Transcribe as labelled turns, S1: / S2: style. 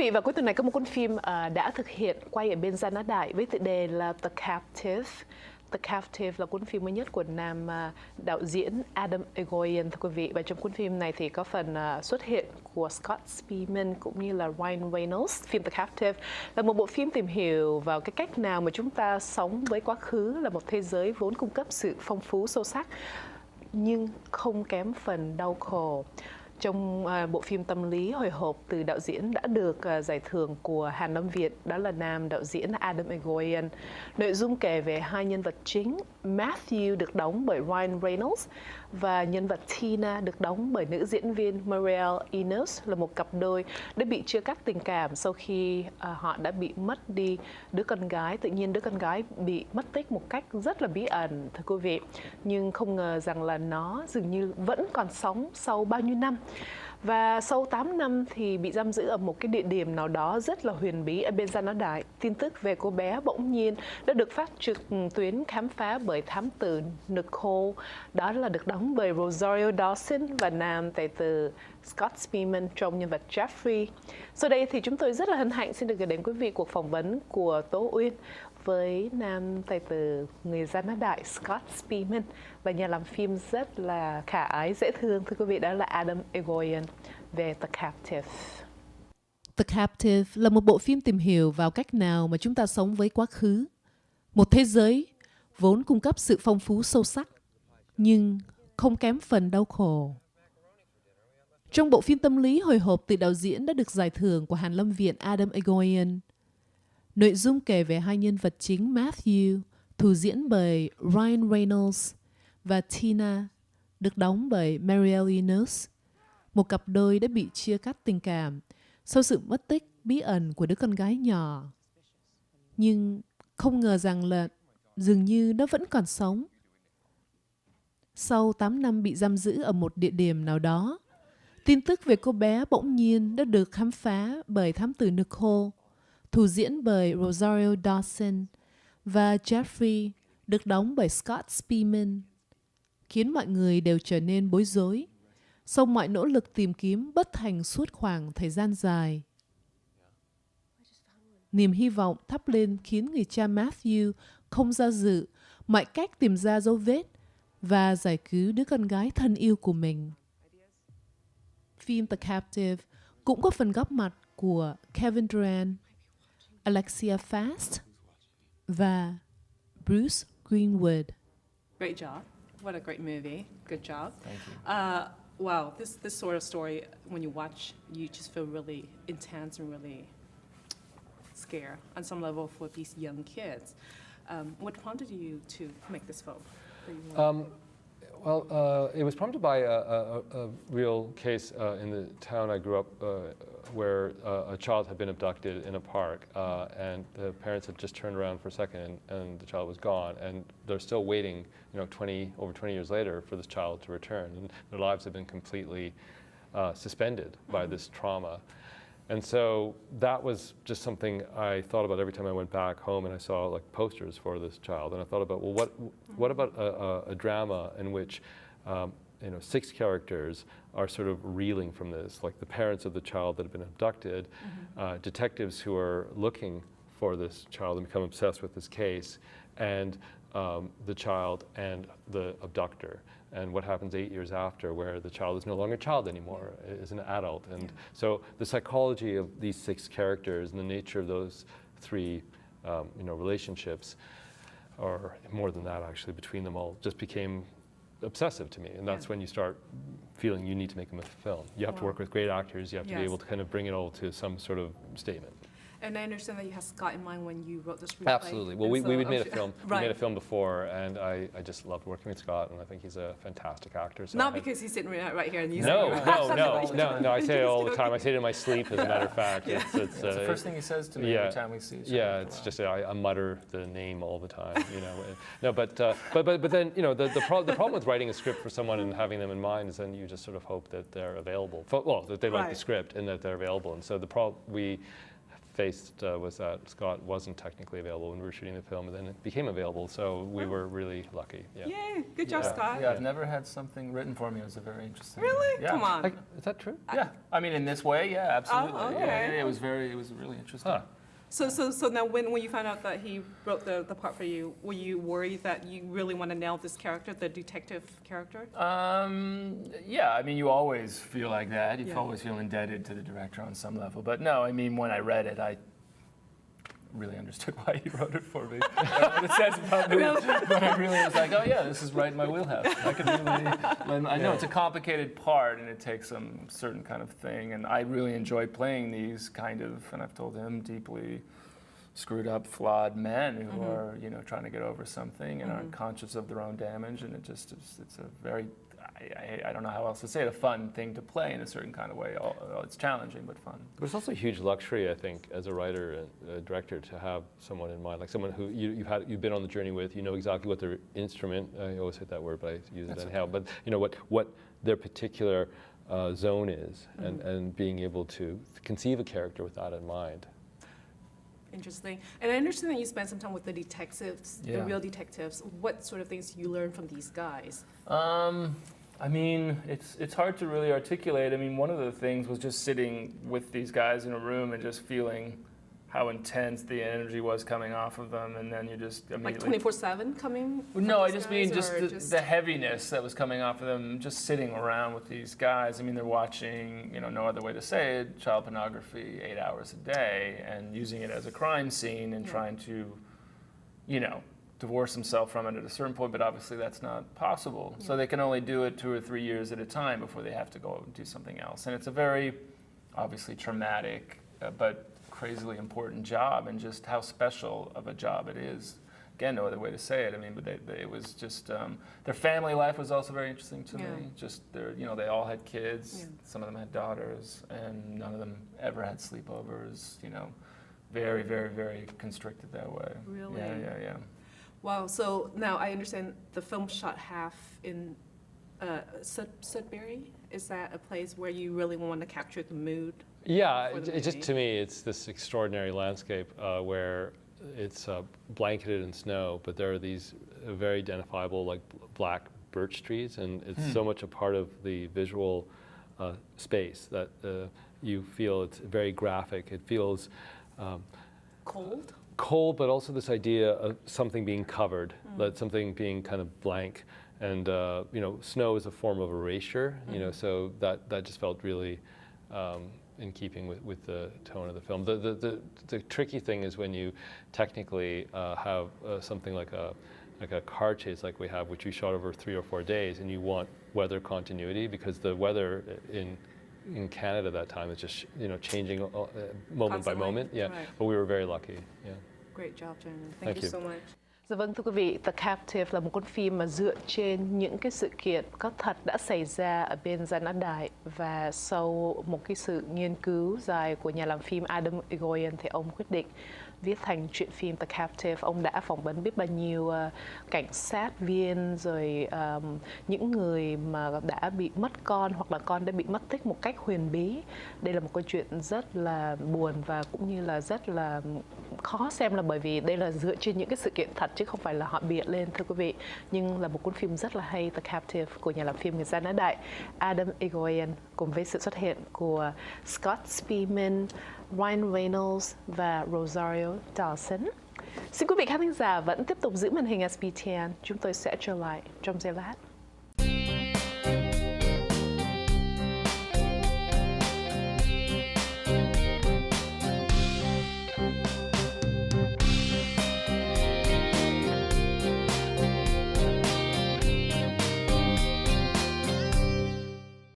S1: vị, vào cuối tuần này có một cuốn phim đã thực hiện quay ở bên Gia Đại với tựa đề là The Captive. The Captive là cuốn phim mới nhất của nam đạo diễn Atom Egoyan, thưa quý vị. Và trong cuốn phim này thì có phần xuất hiện của Scott Speedman cũng như là Ryan Reynolds. Phim The Captive là một bộ phim tìm hiểu vào cái cách nào mà chúng ta sống với quá khứ, là một thế giới vốn cung cấp sự phong phú sâu sắc nhưng không kém phần đau khổ. Trong bộ phim tâm lý hồi hộp từ đạo diễn đã được giải thưởng của Hàn Lâm Việt, đó là nam đạo diễn Atom Egoyan. Nội dung kể về hai nhân vật chính, Matthew được đóng bởi Ryan Reynolds và nhân vật Tina được đóng bởi nữ diễn viên Marielle Innes, là một cặp đôi đã bị chia cắt tình cảm sau khi họ đã bị mất đi đứa con gái. Tự nhiên đứa con gái bị mất tích một cách rất là bí ẩn, thưa quý vị. Nhưng không ngờ rằng là nó dường như vẫn còn sống sau bao nhiêu năm. Và sau 8 năm thì bị giam giữ ở một cái địa điểm nào đó rất là huyền bí ở bên Gia Đại. Tin tức về cô bé bỗng nhiên đã được phát trực tuyến khám phá bởi thám tử Nicole, đó là được đóng bởi Rosario Dawson và nam tài tử Scott Speedman trong nhân vật Jeffrey. Sau đây thì chúng tôi rất là hân hạnh xin được gửi đến quý vị cuộc phỏng vấn của Tố Uyen với nam tài tử người Gia Đại Scott Speedman và nhà làm phim rất là khả ái, dễ thương, thưa quý vị, đó là Atom Egoyan về The Captive.
S2: The Captive là một bộ phim tìm hiểu vào cách nào mà chúng ta sống với quá khứ, một thế giới vốn cung cấp sự phong phú sâu sắc nhưng không kém phần đau khổ. Trong bộ phim tâm lý hồi hộp từ đạo diễn đã được giải thưởng của Hàn Lâm Viện Atom Egoyan, nội dung kể về hai nhân vật chính Matthew, thủ diễn bởi Ryan Reynolds, và Tina, được đóng bởi Marielle Innes, một cặp đôi đã bị chia cắt tình cảm sau sự mất tích bí ẩn của đứa con gái nhỏ. Nhưng không ngờ rằng là dường như nó vẫn còn sống. Sau 8 năm bị giam giữ ở một địa điểm nào đó, tin tức về cô bé bỗng nhiên đã được khám phá bởi thám tử Nicole, thủ diễn bởi Rosario Dawson, và Jeffrey, được đóng bởi Scott Speedman, khiến mọi người đều trở nên bối rối sau mọi nỗ lực tìm kiếm bất thành suốt khoảng thời gian dài. Niềm hy vọng thắp lên khiến người cha Matthew không do dự mọi cách tìm ra dấu vết và giải cứu đứa con gái thân yêu của mình. Phim The Captive cũng có phần góp mặt của Kevin Durant, Alexia Fast và Bruce Greenwood.
S3: Great job. What a great movie. Good job.
S4: Thank you.
S3: Wow, this sort of story, when you watch, you just feel really intense and really scared on some level for these young kids. What prompted you to make this film?
S4: It was prompted by a real case in the town I grew up, where a child had been abducted in a park, and the parents had just turned around for a second, and the child was gone, and they're still waiting, over 20 years later, for this child to return, and their lives have been completely suspended by this trauma. And so that was just something I thought about every time I went back home and I saw like posters for this child. And I thought about, well, what about a drama in which 6 characters are sort of reeling from this, like the parents of the child that have been abducted, detectives who are looking for this child and become obsessed with this case, and the child and the abductor, and what happens 8 years after, where the child is no longer a child anymore, is an adult. And so the psychology of these 6 characters and the nature of those 3 relationships, or more than that actually, between them all, just became obsessive to me. And that's when you start feeling you need to make a film. You have to work with great actors, you have to be able to kind of bring it all to some sort of statement.
S3: And I understand that you had Scott in mind when you wrote the screenplay.
S4: Absolutely. Well, we made a film.
S3: Right.
S4: We made a film before, and I just loved working with Scott, and I think he's a fantastic actor. So
S3: Not because he's sitting right here and you
S4: No. I say it all the time. I say it in my sleep, as a matter of fact.
S3: Yeah.
S4: It's
S5: the first thing he says to me every time we see each other.
S4: Yeah, it's just I mutter the name all the time. No, but then the problem with writing a script for someone and having them in mind is then you just sort of hope that they're available. That they like the script and that they're available. And so we faced was that Scott wasn't technically available when we were shooting the film, and then it became available. So we were really lucky. Yeah.
S3: Yay! Good job,
S4: Yeah.
S3: Scott.
S5: Yeah, I've never had something written for me. It was a very interesting.
S3: Really?
S5: Yeah.
S3: Come on.
S4: Is that true?
S5: Yeah, I mean, in this way, yeah, absolutely.
S3: Oh, okay.
S5: Yeah, it was really interesting.
S4: Huh.
S3: So now when you found out that he wrote the part for you, were you worried that you really want to nail this character, the detective character?
S5: Yeah, I mean, you always feel like that. You
S3: Yeah.
S5: always feel indebted to the director on some level. But no, I mean, when I read it, I really understood why he wrote it for me. I don't know what it says about me, but I really was like, oh yeah, this is right in my wheelhouse. I could really, I know it's a complicated part and it takes some certain kind of thing, and I really enjoy playing these kind of, and I've told him, deeply screwed up, flawed men who are, trying to get over something and aren't conscious of their own damage, and it's a very, I don't know how else to say it, a fun thing to play in a certain kind of way. It's challenging, but fun.
S4: But it's also a huge luxury, I think, as a writer and a director, to have someone in mind, like someone who you've been on the journey with. You know exactly what their instrument. I always hate that word, but I use it anyhow. But you know what their particular zone is, and being able to conceive a character with that in mind.
S3: Interesting. And I understand that you spent some time with the detectives, the real detectives. What sort of things you learned from these guys?
S5: I mean, it's hard to really articulate. I mean, one of the things was just sitting with these guys in a room and just feeling how intense the energy was coming off of them, and then you just immediately...
S3: Like 24/7 coming from
S5: No, I
S3: these
S5: just mean
S3: guys,
S5: just the heaviness that was coming off of them, just sitting around with these guys. I mean, they're watching, no other way to say it, child pornography 8 hours a day, and using it as a crime scene and trying to, divorce themselves from it at a certain point, but obviously that's not possible. Yeah. So they can only do it 2 or 3 years at a time before they have to go and do something else. And it's a very, obviously traumatic, but crazily important job, and just how special of a job it is. Again, no other way to say it. I mean, but it was just, their family life was also very interesting to me. Just they all had kids. Yeah. Some of them had daughters, and none of them ever had sleepovers. Very, very, very constricted that way.
S3: Really?
S5: Yeah.
S3: Wow. So now I understand the film shot half in Sudbury. Is that a place where you really want to capture the mood?
S4: Yeah, just to me, it's this extraordinary landscape where it's blanketed in snow, but there are these very identifiable, like, black birch trees, and it's so much a part of the visual space that you feel it's very graphic. It feels cold, but also this idea of something being covered, that something being kind of blank, and snow is a form of erasure. So that just felt really. In keeping with the tone of the film. The tricky thing is when you technically have something like a car chase like we have, which we shot over 3 or 4 days, and you want weather continuity, because the weather in Canada that time is just changing moment by moment. Yeah, right. But we were very lucky. Yeah.
S3: Great job, Jeremy. Thank you so much.
S1: Dạ vâng, thưa quý vị, The Captive là một con phim mà dựa trên những cái sự kiện có thật đã xảy ra ở bên Gian Á Đại, và sau một cái sự nghiên cứu dài của nhà làm phim Atom Egoyan thì ông quyết định viết thành truyện phim The Captive. Ông đã phỏng vấn biết bao nhiêu cảnh sát viên, rồi những người mà đã bị mất con hoặc là con đã bị mất tích một cách huyền bí. Đây là một câu chuyện rất là buồn và cũng như là rất là khó xem, là bởi vì đây là dựa trên những cái sự kiện thật chứ không phải là họ bịa lên, thưa quý vị. Nhưng là một cuốn phim rất là hay, The Captive, của nhà làm phim người Gian Á Đại Atom Egoyan, cùng với sự xuất hiện của Scott Speedman, Ryan Reynolds và Rosario Dawson. Xin quý vị khán thính giả vẫn tiếp tục giữ màn hình SBTN. Chúng tôi sẽ trở lại trong giây lát.